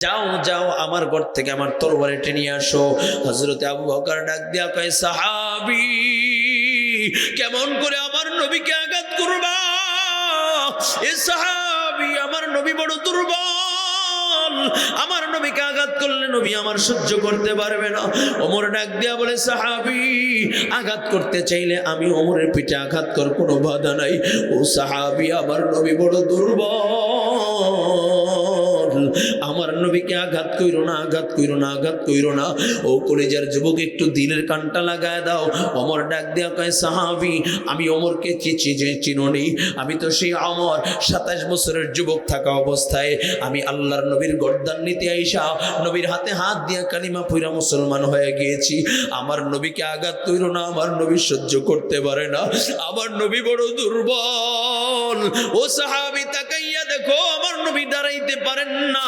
যাও যাও আমার ঘর থেকে আমার তরবারিটা নিয়ে আসো। হযরতে আবু বকর ডাক দিয়া কয়, সাহাবী কেমন করে আমার নবীকে আঘাত করবা? এ সাহাবী, আমার নবী বড় দুর্বল, আমার নবীকে আঘাত করলে নবী আমার সহ্য করতে পারবে না। ওমর ডাক দিয়া বলে, সাহাবী আঘাত করতে চাইলে আমি ওমরের পিঠে আঘাত কর, কোনো বাধা নাই। ও সাহাবী, আমার নবী বড় দুর্বল, আমার নবীকে আঘাত কইরো না, আঘাত কইরো না, আঘাত কইরো না। ও কলিজার যুবক, একটু দিলের কানটা লাগায় দাও। ওমর ডাক দিয়া কয়, সাহাবী আমি ওমরকে চিনোনি? আমি তো সেই ওমর 27 বছরের যুবক থাকা অবস্থায় আমি আল্লাহর নবীর গর্দান নিতে আইসা নবীর হাতে হাত দিয়া কালিমা পড়া মুসলমান হয়ে গিয়েছি। আমার নবীকে আঘাত কইরো না, আমার নবী সহ্য করতে পারে না, আমার নবী বড় দুর্বল। ও সাহাবী তাকাইয়া দেখো, আমার নবী দাঁড়াইতে পারেন না।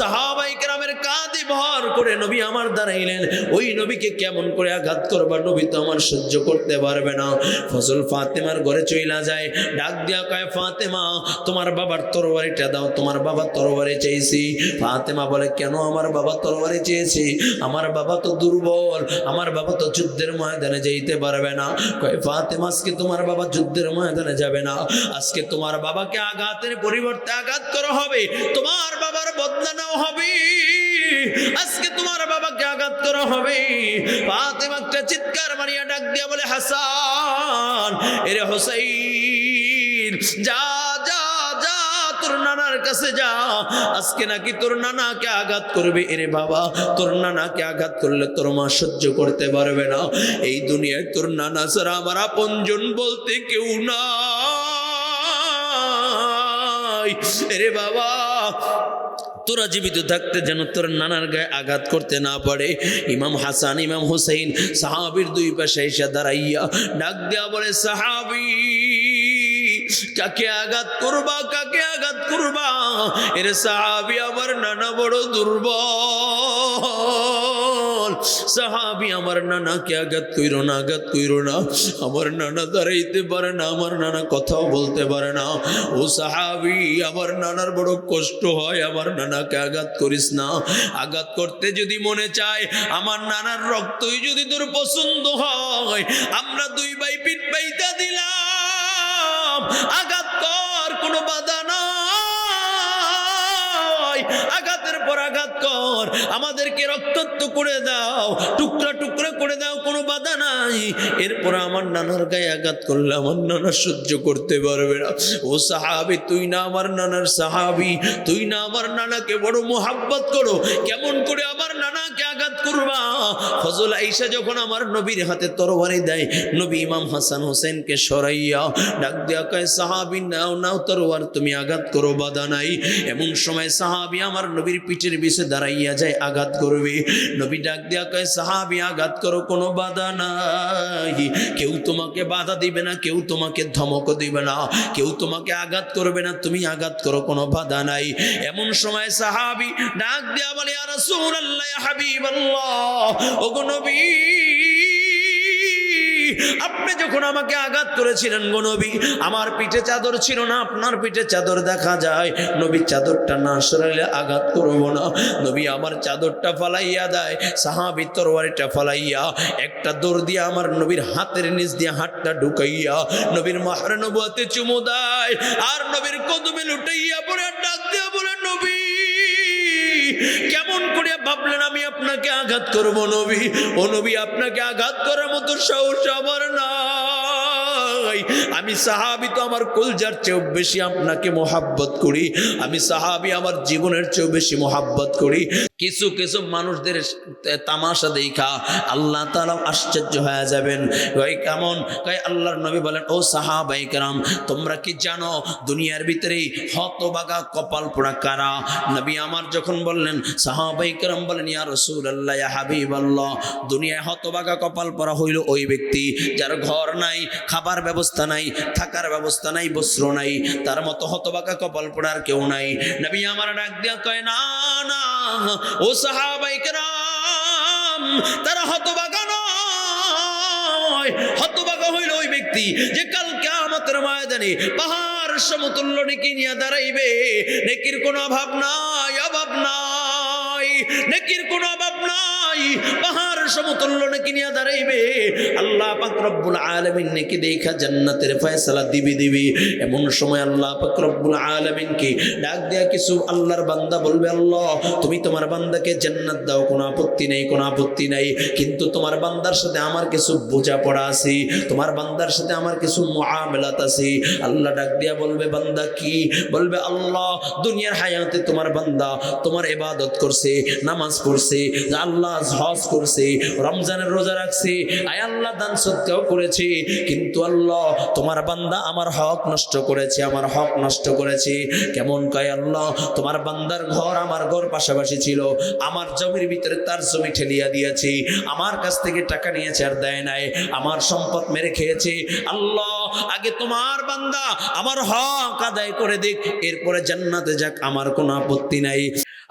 সাহাবায়ে কেরামের কাঁধে ভর করে নবী আমার দাঁড়াইলেন। ওই নবীকে কেমন করে আঘাত করবা? নবী তো আমার সহ্য করতে পারবে না। ফজল ফাতেমার ঘরে চইলা যায়, ডাক দিয়া কয়, ফাতেমা তোমার বাবার তরবারিটা দাও, তোমার বাবা তরবারি চেয়েছি। ফাতেমা বলে, কেন আমার বাবা তরবারি চেয়েছি? আমার বাবা তো দুর্বল, আমার বাবা তো যুদ্ধের ময়দানে যেতে পারবে না। কয়, ফাতেমা আজকে তোমার বাবা যুদ্ধের ময়দানে যাবে না, আজকে তোমার বাবাকে আঘাতের পরিবর্তে আঘাত করা হবে, তোমার বাবার বদলা নেওয়া হবে, আজকে তোমার বাবাকে আঘাত করা হবে। ফাতেমা একটা চিৎকার মারিয়া ডাক দিয়া বলে, হাসান এরে হোসাইন, যা যা যা তোর নানার কাছে যা, আজকে নাকি তোর নানাকে আঘাত করবে। এরে বাবা, তোর নানাকে আঘাত করলে তোর মা সহ্য করতে পারবে না। এই দুনিয়ায় তোর নানা ছাড়া আমার আপনজন বলতে কেউ নাই। এরে বাবা, তোরা জীবিত থাকতে যেন তোর নানার গায়ে আঘাত করতে না পারে। ইমাম হাসান ইমাম হুসাইন সাহাবীর দুই পাশে এসে দাঁড়াইয়া ডাক দেয়া বলে, সাহাবী কাকে আঘাত করবা, কাকে আঘাত করবা? এর সাহাবী আমার নানা বড় দুর্বল, সাহাবী আমার নানাকে আঘাত কইরো না, আঘাত কইরো না, আমার নানা দাঁড়াইতে পারে না, আমার নানা কথাও বলতে পারে না। ও সাহাবী, আমার নানার বড় কষ্ট হয়, আমার নানাকে আঘাত করিস না। আঘাত করতে যদি মনে চায়, আমার নানার রক্তই যদি তোর পছন্দ হয়, আমরা দুই ভাই পিঠ পাইতা দিলাম, আঘাত কর, কোনো বাধা নাই, আঘাতের পর আঘাত কর, আমাদেরকে রক্তাক্ত করে দাও, টুকরা টুকরা করে দাও, কোনো বাধা নাই। এরপর আমার নানার গায়ে আঘাত করলে আমার নানা সহ্য করতে পারবে না। ও সাহাবী, তুই না আমার নানার সাহাবী, তুই না আমার নানাকে বড় মোহাব্বত করো, কেমন করে আমার নানাকে আঘাত করবা? ফজল আয়েশা যখন আমার নবীর হাতে তরবারি দেয়, নবী ইমাম হাসান হোসেনকে সরাইয়া ডাক দেয়া কয়, সাহাবী নাও নাও তরবারি, তুমি আঘাত করো, বাধা নাই। এমন সময় সাহাবী আমার নবীর পিঠের পিছে দাঁড়াইয়া যায়, আঘাত করবে। নবী ডাক দেয়া কয়, সাহাবী আঘাত করো, কোনো বাধা নাই, কেউ তোমাকে বাধা দিবে না, কেউ তোমাকে ধমক দিবে না, কেউ তোমাকে আঘাত করবে না, তুমি আঘাত করো, কোনো বাধা নাই। এমন সময় সাহাবী ডাক দেয়া বলে, ইয়া রাসূলুল্লাহ, ইয়া হাবিবাল্লাহ, ওগো নবী, আপনি যখন আমাকে আঘাত করেছিলেন গো নবী, আমার পিঠে চাদর ছিল না, আপনার পিঠে চাদর দেখা যায়, নবী চাদরটা না সরাইলে আঘাত করব না। নবী আমার চাদরটা ফালাইয়া দেয়, সাহাবী তরবারিটা ফালাইয়া একটা দৌড় দিয়ে আমার নবীর হাতের নিচ দিয়ে হাতটা ঢুকাইয়া নবীর মাহরে নবুয়তে চুমু দেয়, আর নবীর কদমে লুটাইয়া পড়ে ডাক দিয়া বলে, নবী কেমন করে ভাবলেন আমি আপনাকে আঘাত করব নবী? ও নবী, আপনাকে আঘাত করার মতো সাহস আমার নাই। আমি সাহাবী তো আমার কলজার চেয়েও বেশি আপনাকে মোহাব্বত করি, আমি সাহাবী আমার জীবনের চেয়েও বেশি মোহাব্বত করি। কিছু কিছু মানুষদের তামাশা দেখা আল্লাহ তাআলা আশ্চর্য হয়ে যাবেন। কই কেমন? কই আল্লাহর নবী বলেন, ও সাহাবায়ে কেরাম, তোমরা কি জানো দুনিয়ার ভিতরে হতভাগা কপাল পোড়া কারা? নবী আমার যখন বললেন, সাহাবায়ে কেরাম বলেন, ইয়া রাসূলুল্লাহ, ইয়া হাবিবাল্লাহ, দুনিয়ায় হতভাগা কপাল পোড়া হইল ওই ব্যক্তি যার ঘর নাই, খাবার ব্যবস্থা নাই, থাকার ব্যবস্থা নাই, বস্ত্র নাই, তার মতো হতভাগা কপাল পোড়ার কেউ নাই। নবী আমার ডাক দিয়া কয়, না না ও সাহাবায়ে কেরাম, তারা হতভাগা নয়, হতভাগা হইল ওই ব্যক্তি যে কাল কিয়ামতের ময়দানে পাহাড় সমতুল্য নেকি নিয়ে দাঁড়াইবে, নেকির কোনো অভাব নাই, অভাব নাই। নেকির কোনো অভাব নাই, পাহাড় সমতুল্য নেকি নিয়ে দাঁড়াইবে। আল্লাহ পাক রব্বুল আলামিন নেকি দেখা জান্নাতের ফয়সালা দিবি। এমন সময় আল্লাহ পাক রব্বুল আলামিনকে ডাক দেয়া কিছু আল্লাহর বান্দা বলবে, আল্লাহ তুমি তোমার বান্দাকে জান্নাত দাও, কোনো আপত্তি নাই, কিন্তু তোমার বান্দার সাথে আমার কিছু বোঝাপড়া আছে, তোমার বান্দার সাথে আমার কিছু মুআমালাত আছে। আল্লাহ ডাক দিয়া বলবে, বান্দা কি? বলবে, আল্লাহ দুনিয়ার হায়াতে তোমার বান্দা তোমার ইবাদত করছে, নামাজ পড়ছে, আল্লাহ হজ করছে, রমজানের রোজা রাখছে, আয় আল্লাহ দান সদকাও করেছে, কিন্তু আল্লাহ তোমার বান্দা আমার হক নষ্ট করেছে। কেমন কয়? আল্লাহ তোমার বান্দার ঘর আমার ঘর পাশাপাশি ছিল, আমার জমির ভিতরে তার জমি ঠেলিয়া দিয়েছে, আমার কাছ থেকে টাকা নিয়েছে আর দেয় নাই, আমার সম্পদ মেরে খেয়েছে। আল্লাহ আগে তোমার বান্দা আমার হক আদায় করে দিক, এরপরে জান্নাতে যাক, আমার কোনো আপত্তি নাই।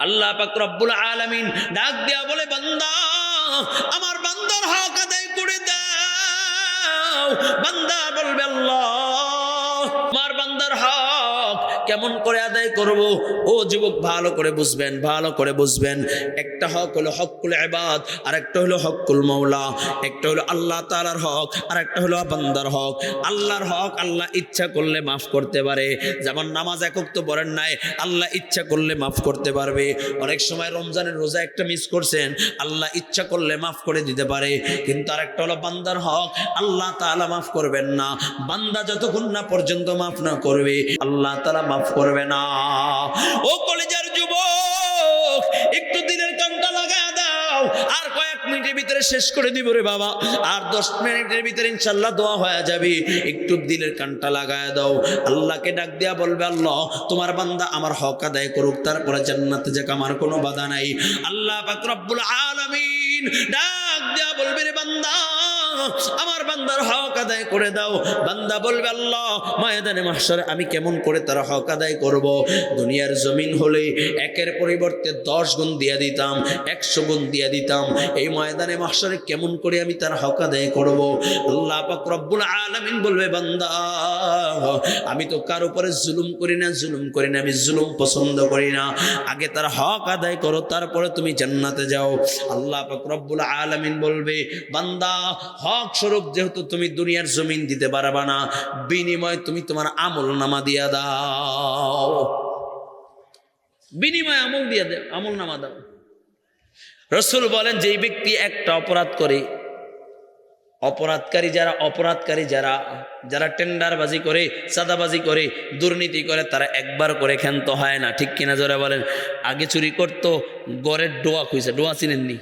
আল্লাহ পাক রব্বুল আলামিন ডাক দেয়া বলে, বান্দা আমার বান্দার হক আদায় করে দাও। বান্দা বলবে, আল্লাহ আমার বান্দার হক কেমন করে আদায় করব? ও যুবক ভালো করে বুঝবেন, একটা হক হলো হকুল ইবাদ, আর একটা হলো হকুল মাওলা। একটা হলো আল্লাহ তাআলার হক, আর একটা হলো বান্দার হক। আল্লাহর হক আল্লাহ ইচ্ছা করলে মাফ করতে পারে, যেমন নামাজ একক তো পড়েন নাই, আল্লাহ ইচ্ছা করলে মাফ করতে পারবে। অনেক সময় রমজানের রোজা একটা মিস করছেন, আল্লাহ ইচ্ছা করলে মাফ করে দিতে পারে। কিন্তু আর একটা হলো বান্দার হক, আল্লাহ তাআলা মাফ করবেন না। বান্দা যতক্ষণ না পর্যন্ত মাফ না করবে, আল্লাহ তাআলা মাফ করবে না। ও কলেজের যুবক, একটু দিলের কানটা লাগা দাও, আর কয়েক মিনিটের ভিতরে শেষ করে দিব রে বাবা, আর 10 মিনিটের ভিতরে ইনশাআল্লাহ দোয়া হয়ে যাবে। একটু দিলের কানটা লাগায় দাও, আল্লাহকে ডাক দিয়া বলবে, আল্লাহ তোমার বান্দা আমার হক আদায় করুক, তারপরে জান্নাতে যাক, আমার কোনো বাধা নাই। আল্লাহ পাক রব্বুল আলামিন ডাক দিয়া বলবে, রে বান্দা আমার বান্দার হক আদায় করে দাও। বান্দা বলবে, আল্লাহ ময়দানে মাহশরে আমি কেমন করে তার হক আদায় করব? দুনিয়ার জমিন হলে 1-এর পরিবর্তে 10 গুণ দিয়া দিতাম, 100 গুণ দিয়া দিতাম। এই ময়দানে মাহশরে কেমন করে আমি তার হক আদায় করব? আল্লাহ পাক রব্বুল আলামিন বলবে, বান্দা আমি তো কার উপরে জুলুম করি না, আমি জুলুম পছন্দ করি না। আগে তার হক আদায় করো, তারপরে তুমি জান্নাতে যাও। আল্লাহ পাক রব্বুল আলামিন বলবে, বান্দা হক স্বরূপ যেহেতু তুমি দুনিয়ার জমিন দিতে পারবা না, বিনিময় তুমি তোমার আমল নামা দিয়া দাও, বিনিময় আমল নামা দাও। রাসূল বলেন, যেই ব্যক্তি একটা অপরাধ করে, অপরাধকারী যারা টেন্ডারবাজি করে, চাঁদাবাজি করে, দুর্নীতি করে, তারা একবার করে ক্ষান্ত হয় না, ঠিক কিনা জোরে বলেন। আগে চুরি করতো, গড়ের ডোয়া চিনেননি?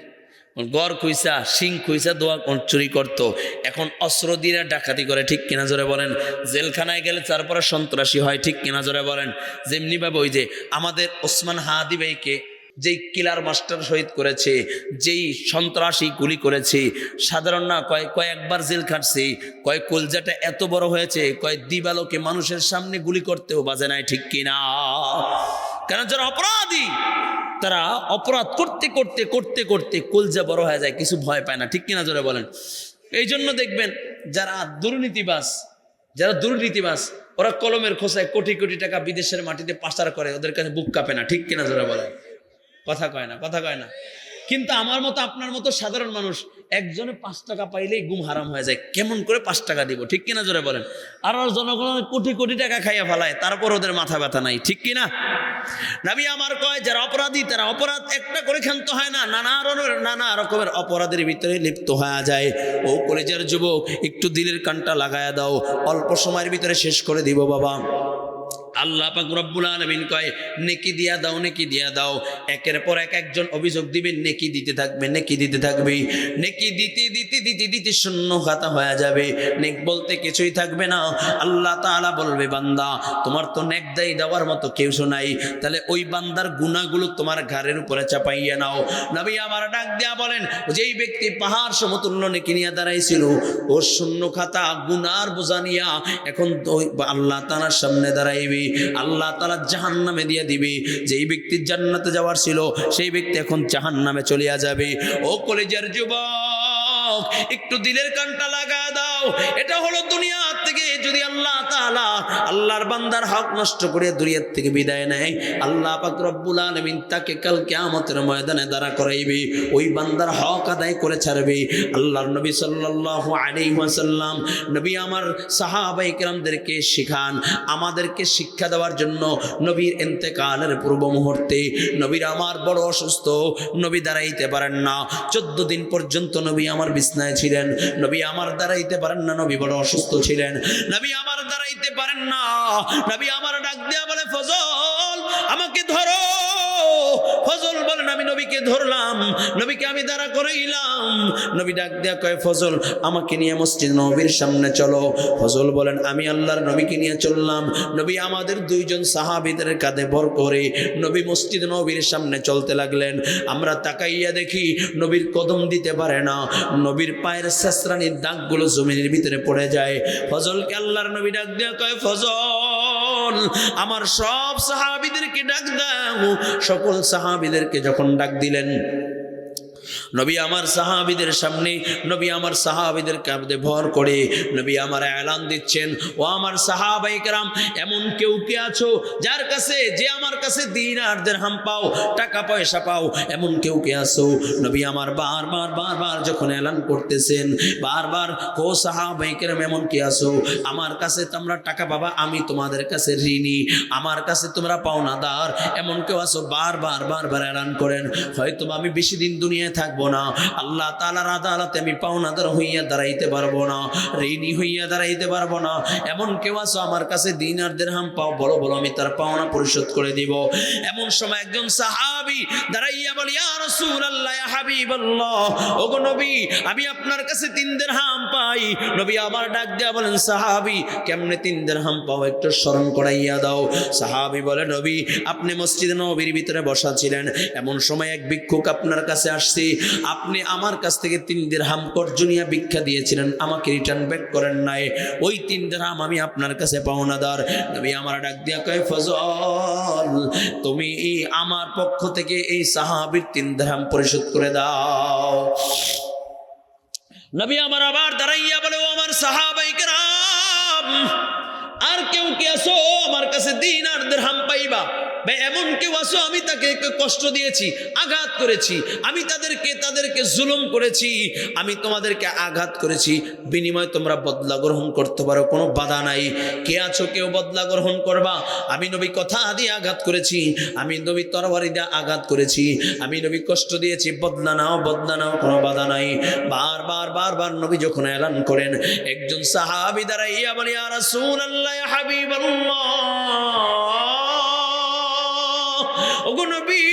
গড় খুইসা, শিং খুইসা দোয়া চুরি করতো। এখন অস্ত্র দিয়ে ডাকাতি করে, ঠিক কিনা জোরে বলেন। জেলখানায় গেলে তারপরে সন্ত্রাসী হয়, ঠিক কিনা জোরে বলেন। যেমনি ভাবে ওই যে আমাদের ওসমান হাদি ভাইকে যেই কিলার মাস্টার শহীদ করেছে, যেই সন্ত্রাসী গুলি করেছে, সাধারণ না, কয়েকবার জেল খাটছে, কলজাটা এত বড় হয়েছে, দিবালোকে মানুষের সামনে গুলি করতেও বাজে নাই, ঠিক কিনা? কারণ যারা অপরাধী, তারা অপরাধ করতে কলজা বড় হয়ে যায়, কিছু ভয় পায় না, ঠিক কিনা জোরে বলেন। এই জন্য দেখবেন যারা দুর্নীতিবাজ ওরা কলমের খোসায় কোটি কোটি টাকা বিদেশের মাটিতে পাচার করে, ওদের কাছে বুক কাঁপে না, ঠিক কিনা জোরে বলেন। কথা কয় না। কিন্তু আমার মতো আপনার মতো সাধারণ মানুষ একজনে 5 টাকা পাইলেই ঘুম হারাম হয়ে যায়, কেমন করে 5 টাকা দিব, ঠিক কিনা জোরে বলেন। আর জনগণ কোটি কোটি টাকা খাইয়া ফেলায়, তারপর ওদের মাথা ব্যথা নাই, ঠিক কিনা? নবী আমার কয়, যারা অপরাধী তারা অপরাধ একটা করে ক্ষান্ত হয় না, নানা রকমের অপরাধের ভিতরে লিপ্ত হয়ে যায়। ও কলেজের যুবক, একটু দিলের কানটা লাগায়া দাও, অল্প সময়ের ভিতরে শেষ করে দিব বাবা। আল্লাহ পাক রব্বুল আলামিন কয়, নেকি দিয়া দাও। একের পর একজন অভিযোগ দিবেন, নেকি দিতে থাকবে। নেকি দিতে শূন্য খাতা হয়ে যাবে, নেক বলতে কিছুই থাকবে না। আল্লাহ তাআলা বলবে, বান্দা তোমার তো নেক দেওয়ার মতো কেউ নাই, তাহলে ওই বান্দার গুনাহগুলো তোমার ঘাড়ের উপরে চাপাইয়া নাও। নবী আমার ডাক দিয়া বলেন, যেই ব্যক্তি পাহাড় সমতুল্য নেকি নিয়ে দাঁড়াইছিল, ওর শূন্য খাতা গুনার বোঝা নিয়া এখন আল্লাহ তাআলার সামনে দাঁড়াইবে। আল্লাহ তাআলা জাহান্নামে দিয়ে দিবে। যেই ব্যক্তি জান্নাতে যাওয়ার ছিল, সেই ব্যক্তি এখন জাহান্নামে চলিয়া যাবে। ও কলেজের যুবক, হক একটু দিলের কানটা লাগা দাও। এটা হলো দুনিয়া থেকে যদি আল্লাহ তাআলা আল্লাহর বান্দার হক নষ্ট করে দুনিয়া থেকে বিদায় নেয়, আল্লাহ পাক রব্বুল আলামিন তাকে কাল কিয়ামতের ময়দানে দাঁড়া করাইবে, ওই বান্দার হক আদায় করে ছাড়বে। আল্লাহর নবী সাল্লাল্লাহু আলাইহি ওয়াসাল্লাম নবী আমার সাহাবায়ে কেরামদেরকে শিখান, আমাদেরকে শিক্ষা দেওয়ার জন্য। নবীর ইন্তেকালের পূর্ব মুহূর্তে নবীর আমার বড় অসুস্থ, নবী দাঁড়াইতে পারেন না। 14 দিন পর্যন্ত নবী আমার বিছনায় ছিলেন, নবী আমার দাঁড়াইতে পারেন না, নবী বড় অসুস্থ ছিলেন, নবী আমার দাঁড়াইতে পারেন না। নবী আমার ডাক দেয়া বলে, ফজল আমাকে ধরো। ফজল বলেন আমি নবীকে ধরলাম, নবীকে আমি দাঁড়া করাইলাম। নবী ডাক দেয়া কয়, ফজল আমাকে নিয়ে মসজিদ নববীর সামনে চলো। ফজল বলেন আমি আল্লাহর নবীকে নিয়ে চললাম। নবী আমাদের দুইজন সাহাবীদের কাঁধে ভর করে নবী মসজিদ নববীর সামনে চলতে লাগলেন। আমরা তাকাইয়া দেখি নবীর কদম দিতে পারে না, নবীর পায়ের শেষরানির দাগগুলো জমিনের ভিতরে পড়ে যায়। ফজলকে আল্লাহর নবী ডাক দেয়া কয়, ফজল আমার সব সাহাবীদেরকে ডাক দাও। সকল সাহাবীদেরকে যখন ডাক দিলেন, নবী আমার সাহাবীদের সামনে, নবী আমার সাহাবীদের কাঁধে ভর করে নবী আমার এলান দিচ্ছেন, ও আমার সাহাবায়ে কেরাম, এমন কেউ কে আছো যার কাছে, যে আমার কাছে দিনার দিরহাম পাও, টাকা পয়সা পাও, এমন কেউ কে আছো? নবী আমার বারবার যখন এলান করতেছেন, বারবার ও সাহাবায়ে কেরাম এমন কে আছো আমার কাছে তোমরা টাকা পাবা, আমি তোমাদের কাছে ঋণী, আমার কাছে তোমরা পাওনাদার, এমন কেউ আছো? বারবার এলান করেন। হয়তো আমি বেশি দিন দুনিয়ায় থাকবো না, আল্লাহ তাআলার আদালতে আমি পাওনাদার হইয়া দাঁড়াইতে পারবো না, ঋণী হইয়া দাঁড়াইতে পারবো না, এমন কেউ আছো আমার কাছে দিনার দিরহাম পাও, বলো আমি তার পাওনা পরিশোধ করে দিব। এমন সময় একজন সাহাবী দাঁড়াইয়া বলে, ইয়া রাসূলুল্লাহ, ইয়া হাবিবাল্লাহ, ওগো নবী আমি আপনার কাছে 3 দিরহাম পাই। নবী আবার ডাক দেয়া বলেন, সাহাবী কেমনে 3 দিরহাম পাও একটু স্মরণ করাইয়া দাও। সাহাবী বলে, নবী আপনি মসজিদে নববীর ভিতরে বসা ছিলেন, এমন সময় এক ভিক্ষুক আপনার কাছে আসছে, আপনি আমার কাছ থেকে 3 দিরহাম কর্জনিয়া ভিক্ষা দিয়েছিলেন, আমাকে রিটার্ন ব্যাক করেন নাই, ওই 3 দিরহাম আমি আপনার কাছে পাওনাদার। নবী আমার ডাক দিয়া কয়, ফজল তুমি আমার পক্ষ থেকে এই সাহাবীর 3 দিরহাম পরিশোধ করে দাও। নবী আমার আবার দাঁড়াইয়া বলে, ও আমার সাহাবায়ে কেরাম, আর কেউ কি আছো আমার কাছে দিনার দিরহাম পাইবা? এমন কেউ আছো আমি তাকে কষ্ট দিয়েছি, আঘাত করেছি, আমি তাদেরকে জুলুম করেছি, আমি তোমাদেরকে আঘাত করেছি, বিনিময়ে তোমরা বদলা গ্রহণ করতে পারো, কোনো বাধা নাই। কে আছো কেউ বদলা গ্রহণ করবা? আমি নবী কথা দিয়ে আঘাত করেছি, আমি নবী তরবারি দিয়ে আঘাত করেছি, আমি নবী কষ্ট দিয়েছি, বদলা নাও, কোনো বাধা নাই। বারবার নবী যখন এলান করেন, একজন সাহাবী দাঁড়াইয়া বলে, ইয়া রাসূলুল্লাহ, ইয়া হাবিবাল্লাহ, ওগো নবী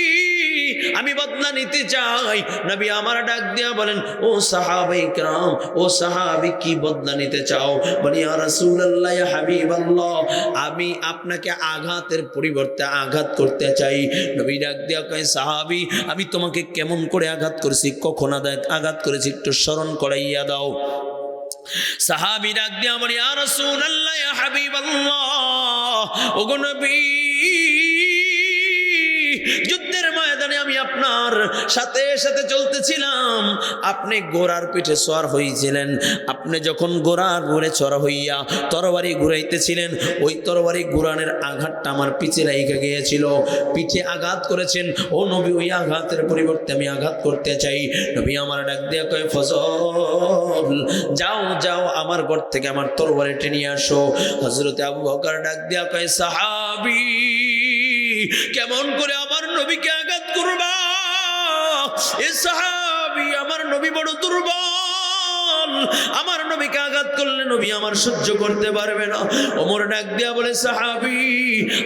আমি বদলা নিতে চাই। নবী আমার ডাক দিয়া বলেন, ও সাহাবায়ে কেরাম, ও সাহাবী কি বদলা নিতে চাও? বলি, ইয়া রাসূলুল্লাহ, ইয়া হাবিবাল্লাহ, আমি আপনাকে আঘাতের পরিবর্তে আঘাত করতে চাই। নবী ডাক দিয়া কয়, সাহাবী আমি তোমাকে কেমন করে আঘাত করেছি, কখন আঘাত করেছি একটু স্মরণ করাইয়া দাও। সাহাবী ডাক দিয়া বলি, ইয়া রাসূলুল্লাহ, ইয়া হাবিবাল্লাহ, ওগো নবী যুদ্ধের ময়দানে আমি আপনার সাথে চলতেছিলাম, আপনি ঘোড়ার পিঠে সওয়ার হইছিলেন, আপনি যখন ঘোড়ার উপরে চড়া হইয়া তরবারি ঘুরাইতেছিলেন, ওই তরবারি ঘুরানোর আঘাতটা আমার পিছে লাগা গিয়েছিল, পিঠে আঘাত করেছেন। ও নবী ওই আঘাতের পরিবর্তে আমি আঘাত করতে চাই। নবী আমার ডাক দিয়া কয়, ফজল যাও আমার ঘর থেকে আমার তরবারি টেনে আসো। হযরতে আবু বকর ডাক দিয়া কয়, সাহাবী কেমন করে আমার নবীকে আঘাত করবা? এ সাহাবী আমার নবী বড় দুর্বল, আমার নবীকে আঘাত করলে নবী আমার সহ্য করতে পারবে না। ওমর ডাক দিয়া বলে, সাহাবী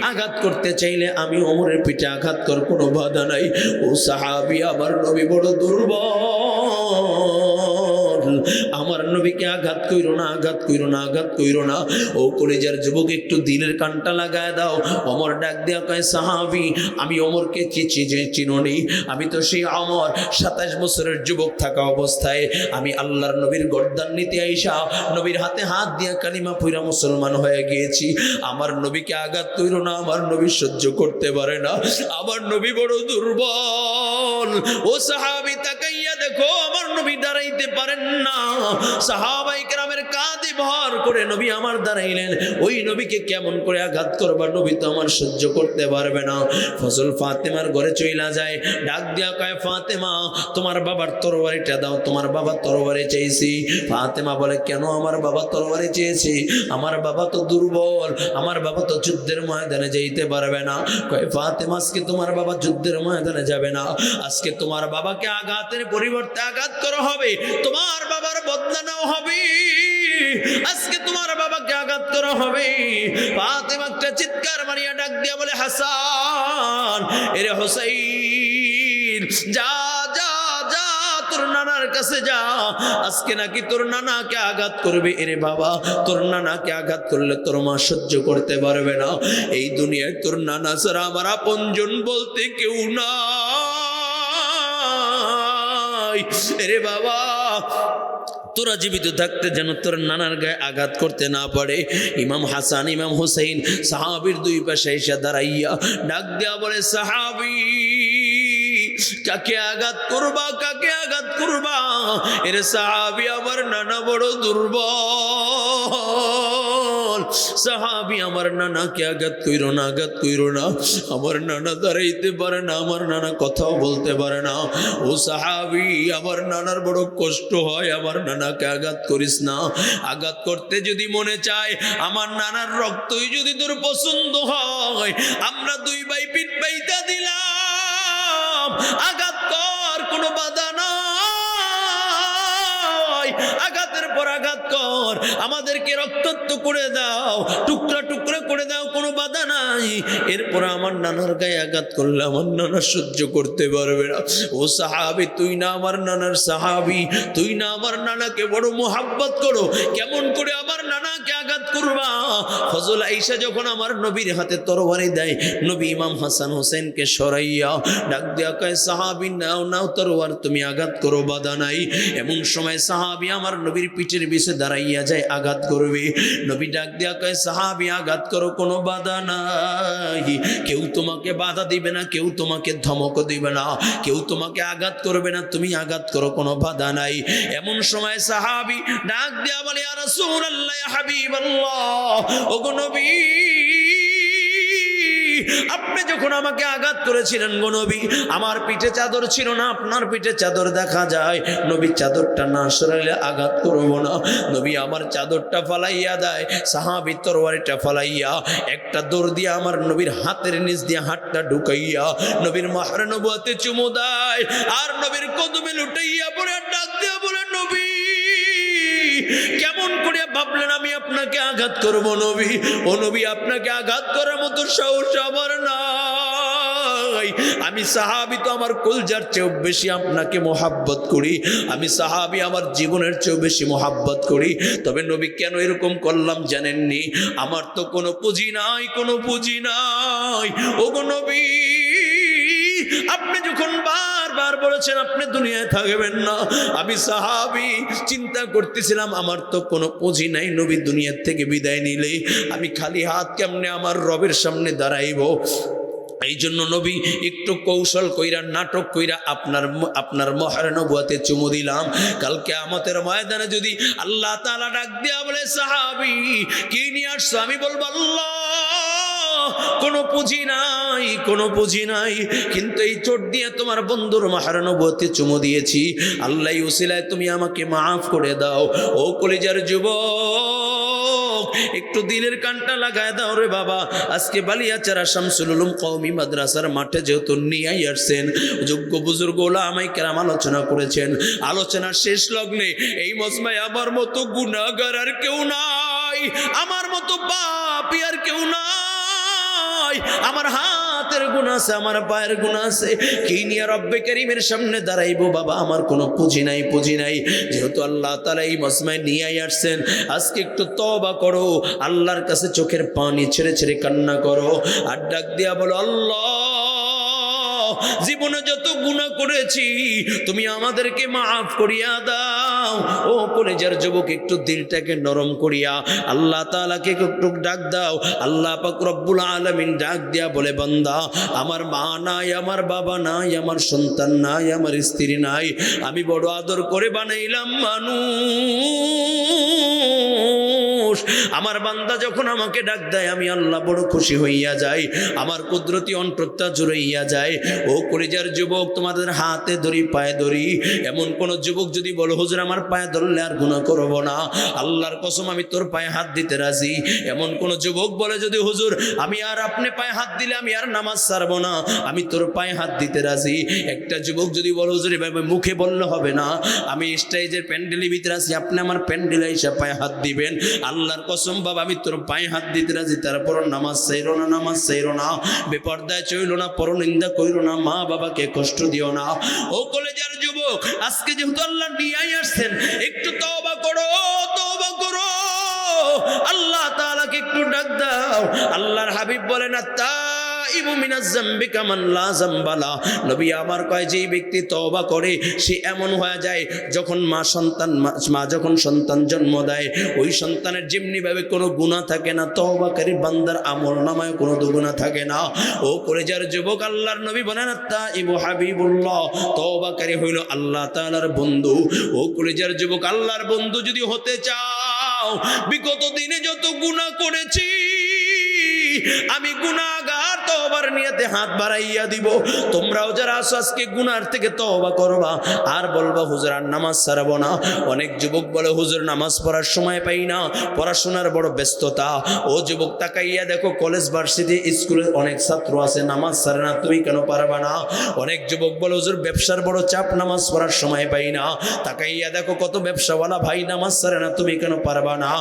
আঘাত করতে চাইলে আমি ওমরের পিঠে আঘাত কর, কোনো বাধা নাই। ও সাহাবী আমার নবী বড় দুর্বল, আমার নবীকে আঘাত কইরো না। ও কলিজার যুবক একটু দিলের কানটা লাগায় দাও। ওমর ডাক দিয়া কয়, সাহাবী আমি ওমরকে চিনোনি, আমি তো সেই ওমর 27 বছরের যুবক থাকা অবস্থায় আমি আল্লাহর নবীর গর্দান নিতে আইসা নবীর হাতে হাত দিয়া কালিমা পড়া মুসলমান হয়ে গিয়েছি। আমার নবীকে আঘাত কইরো না, আমার নবী সহ্য করতে পারে না, আমার নবী বড় দুর্বল। ও সাহাবী তাকাইয়া দেখো আমার নবী দাঁড়াইতে পারেন না, সাহাবায়ে কেরামের কাঁধে ভর করে নবী আমার দাঁড়াইলেন। ওই নবীকে কেমন করে আঘাত করবা, নবী তো আমার সহ্য করতে পারবে না। ফজল ফাতেমার ঘরে চইলা যায়, ডাক দিয়া কয় ফাতেমা তোমার বাবার তরবারিটা দাও, তোমার বাবা তরবারি চেয়েছি। ফাতেমা বলে কেন আমার বাবা তরবারি চেয়েছি, আমার বাবা তো দুর্বল, আমার বাবা তো যুদ্ধের ময়দানে যেতে পারবে না। কয় ফাতেমা আজকে তোমার বাবা যুদ্ধের ময়দানে যাবে না, আজকে তোমার বাবাকে আঘাতের পরিবর্তে আঘাত করা হবে, তোমার বাবার বদলা নেওয়া হবে, আজকে তোমার বাবাকে আঘাত করা হবে। ফাতেমা একটা চিৎকার মারিয়া ডাক দিয়া বলে হাসান এরে হোসাইন যা যা যা তোর নানার কাছে যা, আজকে নাকি তোর নানাকে আঘাত করবে। এরে বাবা তোর নানাকে আঘাত করলে তোর মা সহ্য করতে পারবে না, এই দুনিয়ায় তোর নানা ছাড়া আমার আপনজন বলতে কেউ নাই। এরে বাবা তোরা জীবিত থাকতে যেন তোর নানার গায়ে আঘাত করতে না পারে। ইমাম হাসান ইমাম হুসাইন সাহাবীর দুই পাশে এসে দাঁড়াইয়া ডাক দেয়া বলে সাহাবী কাকে আঘাত করবা, কাকে আঘাত করবা? এরে সাহাবী আমার নানা বড় দুর্বল, সাহাবী আমার নানাকে আঘাত কইরো না, আঘাত কইরো না, আমার নানা দাঁড়াইতে পারে না, আমার নানা কথাও বলতে পারে না। ও সাহাবী আমার নানার বড় কষ্ট হয়, আমার নানাকে আঘাত করিস না। আঘাত করতে যদি মনে চায়, আমার নানার রক্তই যদি তোর পছন্দ হয়, আমরা দুই ভাই পিঠ পাইতা দিলাম, আঘাত কর, কোনো বাধা নাই, আঘাতের পর আঘাত কর, আমাদেরকে রক্তাক্ত করে দাও, টুকরা টুকরা করে দাও, কোনো বাধা নাই। এরপর আমার নানার গায়ে আঘাত করলে আমার নানা সহ্য করতে পারবে না। ও সাহাবী তুই না আমার নানার সাহাবী, তুই না আমার নানাকে বড় মোহাব্বত করো, কেমন করে আমার নানাকে আঘাত করবা? ফজল আয়েশা যখন আমার নবীর হাতে তরবারি দেয়, নবী ইমাম হাসান হোসেনকে সরাইয়া ডাক দেয়া কয় সাহাবী নাও নাও তরবারি, তুমি আঘাত করো, বাধা নাই। এমন সময় সাহাবী আমার নবীর পিঠের পিছে দাঁড়াইয়া যায়, আঘাত করবে। নবী ডাক দেয়া কয় সাহাবী আঘাত করো, কোনো বাধা নাই, কেউ তোমাকে বাধা দিবে না, কেউ তোমাকে ধমক দিবে না, কেউ তোমাকে আঘাত করবে না, তুমি আঘাত করো, কোনো বাধা নাই। এমন সময় সাহাবী ডাক দেয়া বলে ইয়া রাসূলুল্লাহ ইয়া হাবিবাল্লাহ, ওগো নবী আপনি যখন আমাকে আঘাত করেছিলেন গো নবী, আমার পিঠে চাদর ছিল না, আপনার পিঠে চাদর দেখা যায়, নবী চাদরটা না সরাইলে আঘাত করবো না। নবী আমার চাদরটা ফালাইয়া দেয়, সাহাবী তরবারিটা ফালাইয়া একটা দৌড় দিয়ে আমার নবীর হাতের নিচ দিয়ে হাতটা ঢুকাইয়া নবীর মাহরে নবুয়তে চুমু দেয়, আর নবীর কদমে লুটাইয়া পড়ে ডাক দিয়া বলে নবী কেমন করে ভাবলেন আমি আপনাকে আঘাত করব নবী? ও নবী আপনাকে আঘাত করার মতো সাহস আমার নাই, আমি সাহাবী তো আমার কলজার চেয়েও বেশি আপনাকে মোহাব্বত করি, আমি সাহাবী আমার জীবনের চেয়েও বেশি মোহাব্বত করি। তবে নবী কেন এরকম করলাম জানেননি? আমার তো কোনো পুঁজি নাই, কোনো পুঁজি নাই। ওগো নবী আপনি যখন বারবার বলেছেন আপনি দুনিয়ায় থাকবেন না, আমি সাহাবী চিন্তা করতেছিলাম আমার তো কোনো পুঁজি নাই, নবী দুনিয়ার থেকে বিদায় নিলে আমি খালি হাত কেমনে আমার রবের সামনে দাঁড়াইব? এই জন্য নবী একটু কৌশল কইরা নাটক কইরা আপনার মহরে নবুয়তে চুমু দিলাম। কালকে কিয়ামতের ময়দানে যদি আল্লাহ তাআলা ডাক দিয়া বলে সাহাবী কি নিয়ে আসছো, আমি বলবো আল্লাহ কোনো পুঁজি নাই, কোনো পুঁজি নাই, কিন্তু এই চোট দিয়ে তোমার বন্ধুর মহরে নবুয়তে চুমু দিয়েছি, আল্লাহ উসিলায় তুমি আমাকে মাফ করে দাও। ও কলিজার যুবক একটু দিলের কানটা লাগায় দাও রে বাবা। আজকে বালিয়াচারা শামসুল উলুম কওমি মাদ্রাসার মাঠে যেহেতু নিয়ে আসছেন যোগ্য বুজুর্গ ওলামায়ে কেরাম আলোচনা করেছেন, আলোচনার শেষ লগ্নে এই মজমায় আমার মতো গুনাহগার আর কেউ নাই, আমার মতো পাপী আর কেউ নাই, আমার হাতের গুনাহ আছে, আমার পায়ের গুনাহ আছে, কি নিয়ে রব্বে কারীমের সামনে দাঁড়াইবো বাবা? আমার কোনো পুঁজি নাই, পুঁজি নাই। যেহেতু আল্লাহ তাআলা এই মজমায় নিয়ে আসছেন, আজকে একটু তওবা করো, আল্লাহর কাছে চোখের পানি ছেড়ে ছেড়ে কান্না করো, আর ডাক দিয়া বলো আল্লাহ জীবনে যত গুনাহ করেছি তুমি আমাদেরকে মাফ করিয়া দাও। ও কলেজের যুবক একটু দিলটাকে নরম করিয়া আল্লাহ তাআলাকে একটু ডাক দাও। আল্লাহ পাক রব্বুল আলামিন ডাক দিয়া বলে, বান্দা আমার মা নাই, আমার বাবা নাই, আমার সন্তান নাই, আমার স্ত্রী নাই, আমি বড় আদর করে বানাইলাম মানুষ। আমার বান্দা যখন আমাকে ডাক দেয় আমি আল্লাহ বড় খুশি হইয়া যাই, আমার কুদরতি অন্তরটা জুড়াইয়া যায়। ও কলিজার যুবক, তোমাদের হাতে ধরি পায়ে ধরি। এমন কোন যুবক যদি বলো হুজুর আমার পায়ে ধরলে আর গুনাহ করব না, আল্লাহর কসম আমি তোর পায়ে হাত দিতে রাজি। এমন কোন যুবক বলে যদি হুজুর আমি আর আপনি পায়ে হাত দিলে আমি আর নামাজ ছাড়বো না, আমি তোর পায়ে হাত দিতে রাজি। একটা যুবক যদি বলো হুজুর এভাবে মুখে বললে হবে না, আমি স্টেজের প্যান্ডেলের ভিতরে আছি, আপনি আমার প্যান্ডেলে এসে পায়ে হাত দিবেন, আল্লাহর কসম বাবা আমি তোর পায়ে হাত দিতে রাজি। তারপর নামাজ চাইরো না, নামাজ চাইরো না, বেপরদায় চইলো না, পরনিন্দা কইরো না, মা বাবাকে কষ্ট দিও না। ও কলেজার যুবক, আজকে যেহেতু আল্লাহ নিয়ে আসছেন একটু তওবা করো, তওবা করো, আল্লাহ তাআলাকে একটু ডাক দাও। আল্লাহর হাবিব বলেন তাইবু মিনাজ যামবি কামান লা যামবালা। নবী আমার কয় যে ব্যক্তি তওবা করে সে এমন হয়ে যায় যখন মা যখন সন্তান জন্ম দেয় ওই সন্তানের যেমনি ভাবে কোনো গুনাহ থাকে না, তওবাকারী বান্দার আমলনামায় কোনো গুনাহ থাকে না। ও কলেজার যুবক, আল্লাহর নবী বলেন তাইবু হাবিবুল্লাহ, তওবাকারী হইল আল্লাহ তাআলার বন্ধু। ও কলেজার যুবক, আল্লাহর বন্ধু যদি হতে চাও, বিগত দিনে যত গুনাহ করেছি আমি গুনাহগার, তওবার নিয়তে হাত বাড়াইয়া দিব। তোমরাও যারা আছো আজকে গুনার থেকে তওবা করবা, আর বলবা হুজুর আর নামাজ ছাড়বো না। অনেক যুবক বলে হুজুর নামাজ পড়ার সময় পাই না, পড়াশোনার বড় ব্যস্ততা। ও যুবক তাকাইয়া দেখো, কলেজ ভার্সিটি স্কুলে অনেক ছাত্র আছে নামাজ ছাড়ে না, তুমি কেন পারবা না? অনেক যুবক বলে হুজুর ব্যবসার বড় চাপ, নামাজ পড়ার সময় পাই না। তাকাইয়া দেখো কত ব্যবসাওয়ালা ভাই নামাজ ছাড়ে না, তুমি কেন পারবা না?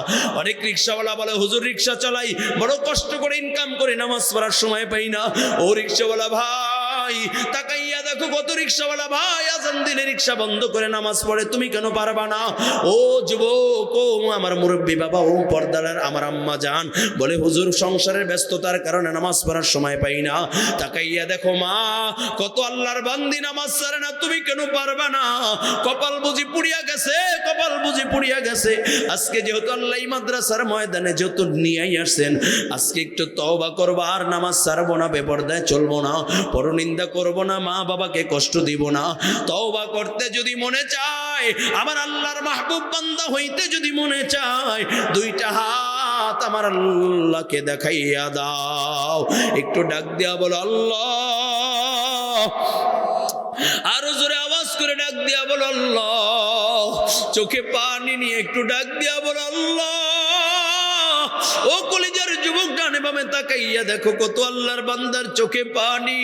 অনেক রিক্সাওয়ালা বলে হুজুর রিক্সা চালাই, বড় কষ্ট করে ইনকাম করে, নামাজ পড়ার সময় পাই না। ও রিক্সাওয়ালা ভাই তাকাইয়া দেখো কত রিক্সাওয়ালা ভাই আজান দিলে রিক্সা বন্ধ করে নামাজ পড়ে, তুমি কেন পারবা না? ও যুবক, ও আমার মুরব্বী বাবা, ও পর্দার আমার আম্মা জান বলে হুজুর সংসারের ব্যস্ততার কারণে নামাজ পড়ার সময় পাই না। তাকাইয়া দেখো মা, কত আল্লাহর বান্দি নামাজ ছাড়ে না, তুমি কেন পারবা না? কপাল বুঝি পুড়িয়া গেছে, কপাল বুঝি পুড়িয়া গেছে। আজকে যেহেতু আল্লাহ মাদ্রাসার ময়দানে যেহেতু নিয়ে আসছেন, আজকে একটু তওবা করবা, আর নামাজ ছাড়বো না, বেপরদায় চলবো না, পরনিন্দা করবো না, মা বাবাকে কষ্ট দিব না। তওবা করতে যদি মনে চায়, আমার আল্লাহর মাহবুব বান্দা হইতে যদি মনে চায়, দুইটা হাত আমার আল্লাহকে দেখাইয়া দাও। একটু ডাক দিয়া বলো আল্লাহ, আরো জোরে আওয়াজ করে ডাক দিয়া বলো আল্লাহ, চোখে পানি নিয়ে একটু ডাক দিয়া বলো আল্লাহ। ও কলিজার যুবক, ডানে বামে তাকাইয়া দেখো কত আল্লাহর বান্দার চোখে পানি।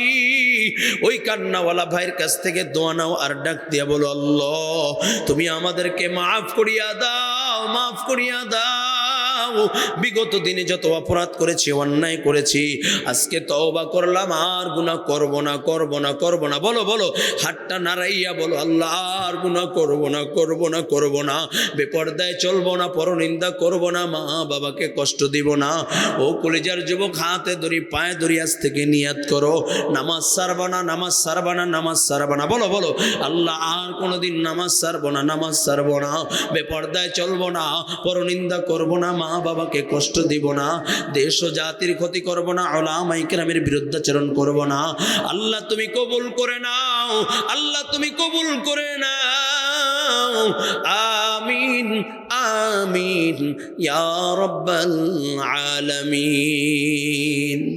ওই কান্নাওয়ালা ভাইয়ের কাছ থেকে দোয়া নাও, আর ডাক দিয়া বলো আল্লাহ তুমি আমাদেরকে মাফ করিয়া দাও, মাফ করিয়া দাও। বিগত দিনে যত অপরাধ করেছি, অন্যায় করেছি, আজকে তওবা করলাম, আর গুনাহ করব না, করব না, করব না। বলো বলো, হাতটা নাড়াইয়া বলো আল্লাহ আর গুনাহ করব না, করব না, করব না, বেপরদায় চলবো না, পরনিন্দা করব না, মা বাবাকে কষ্ট দিব না। ও কলিজার যুবক, হাতে ধরি পায়ে ধরি আজ থেকে নিয়াত করো, নামাজ ছাড়বা না, নামাজ ছাড়বা না, নামাজ ছাড়বা না। বলো বলো, আল্লাহ আর কোনোদিন নামাজ ছাড়বো না, নামাজ ছাড়বো না, বেপরদায় চলবো না, পরনিন্দা করব না, মা বাবাকে কষ্ট দিব না, দেশ ও জাতির ক্ষতি করব না, উলামায়ে কেরামের বিরুদ্ধাচরণ করব না। আল্লাহ তুমি কবুল করে নাও, আল্লাহ তুমি কবুল করে নাও। আমিন আমিন ইয়া রাব্বাল আলামিন।